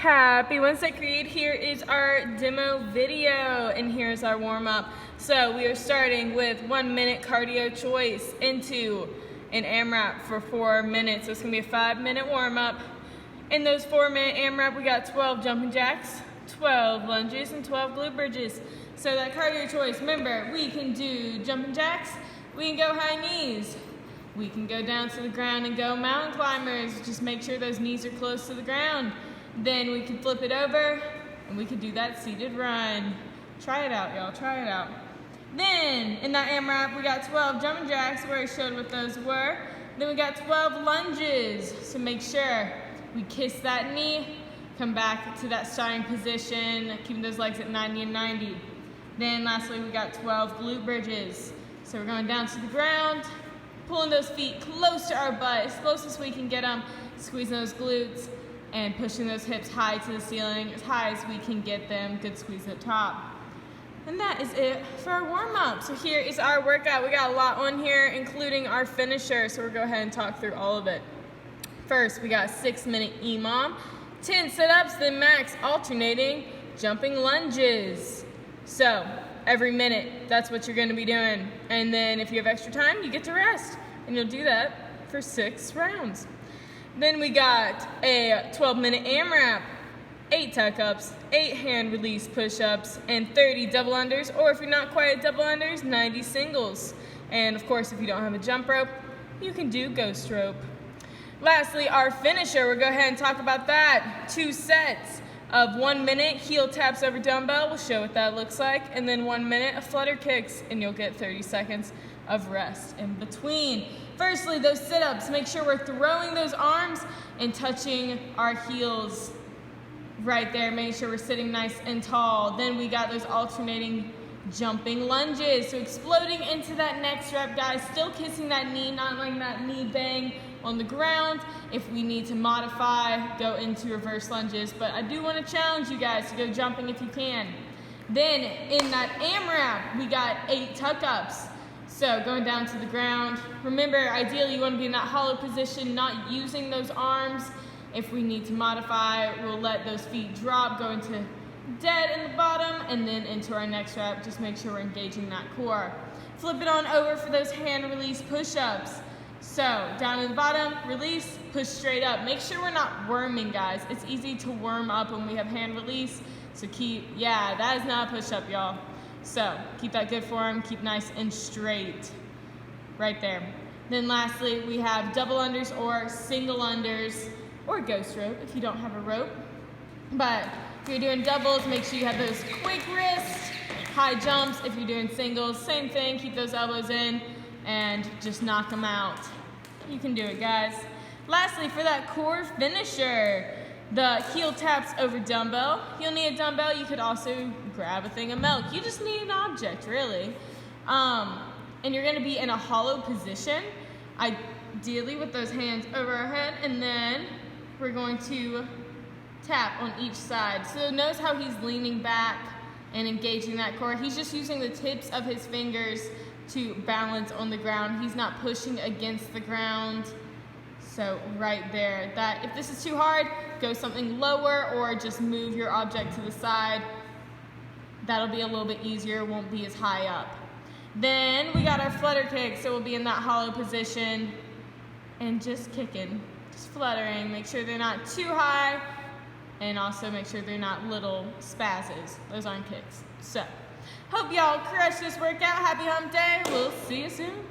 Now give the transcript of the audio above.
Happy Wednesday, Creed. Here is our demo video, and here's our warm-up. So we are starting with 1 minute cardio choice into an AMRAP for 4 minutes. So it's gonna be a 5-minute warm-up. In those 4-minute AMRAP, we got 12 jumping jacks, 12 lunges, and 12 glute bridges. So that cardio choice, remember, we can do jumping jacks, we can go high knees, we can go down to the ground and go mountain climbers. Just make sure those knees are close to the ground. Then we can flip it over and we can do that seated run. Try it out, y'all, try it out. Then in that AMRAP, we got 12 jumping jacks where I showed what those were. Then we got 12 lunges. So make sure we kiss that knee, come back to that starting position, keeping those legs at 90 and 90. Then lastly, we got 12 glute bridges. So we're going down to the ground, pulling those feet close to our butt, as close as we can get them, squeezing those glutes, and pushing those hips high to the ceiling, as high as we can get them. Good squeeze at the top. And that is it for our warm-up. So here is our workout. We got a lot on here, including our finisher, so we'll go ahead and talk through all of it. First, we got 6-minute EMOM, 10 sit-ups, then max alternating jumping lunges. So every minute, that's what you're gonna be doing. And then if you have extra time, you get to rest. And you'll do that for 6 rounds. Then we got a 12-minute AMRAP, 8 tuck-ups, 8 hand release push-ups, and 30 double unders, or if you're not quite at double unders, 90 singles. And of course, if you don't have a jump rope, you can do ghost rope. Lastly, our finisher, we'll go ahead and talk about that. 2 sets of 1 minute heel taps over dumbbell. We'll show what that looks like. And then 1 minute of flutter kicks, and you'll get 30 seconds of rest in between. Firstly, those sit-ups, make sure we're throwing those arms and touching our heels right there. Make sure we're sitting nice and tall. Then we got those alternating jumping lunges. So exploding into that next rep, guys. Still kissing that knee, not letting that knee bang on the ground. If we need to modify, go into reverse lunges. But I do want to challenge you guys to go jumping if you can. Then in that AMRAP, we got 8 tuck-ups. So going down to the ground. Remember, ideally you want to be in that hollow position, not using those arms. If we need to modify, we'll let those feet drop, go into dead in the bottom, and then into our next rep. Just make sure we're engaging that core. Flip it on over for those hand release push-ups. So down in the bottom, release, push straight up. Make sure we're not worming, guys. It's easy to worm up when we have hand release. So that is not a push-up, y'all. So keep that good form, keep nice and straight, right there. Then lastly, we have double unders or single unders, or ghost rope if you don't have a rope. But if you're doing doubles, make sure you have those quick wrists, high jumps. If you're doing singles, same thing, keep those elbows in and just knock them out. You can do it, guys. Lastly, for that core finisher, the heel taps over dumbbell. You'll need a dumbbell. You could also grab a thing of milk. You just need an object, really. And you're gonna be in a hollow position, ideally with those hands over our head, and then we're going to tap on each side. So notice how he's leaning back and engaging that core. He's just using the tips of his fingers to balance on the ground. He's not pushing against the ground. So right there, that if this is too hard, go something lower or just move your object to the side. That'll be a little bit easier, won't be as high up. Then we got our flutter kick, so we'll be in that hollow position and just kicking, just fluttering. Make sure they're not too high and also make sure they're not little spazzes. Those aren't kicks. So, hope y'all crush this workout. Happy hump day. We'll see you soon.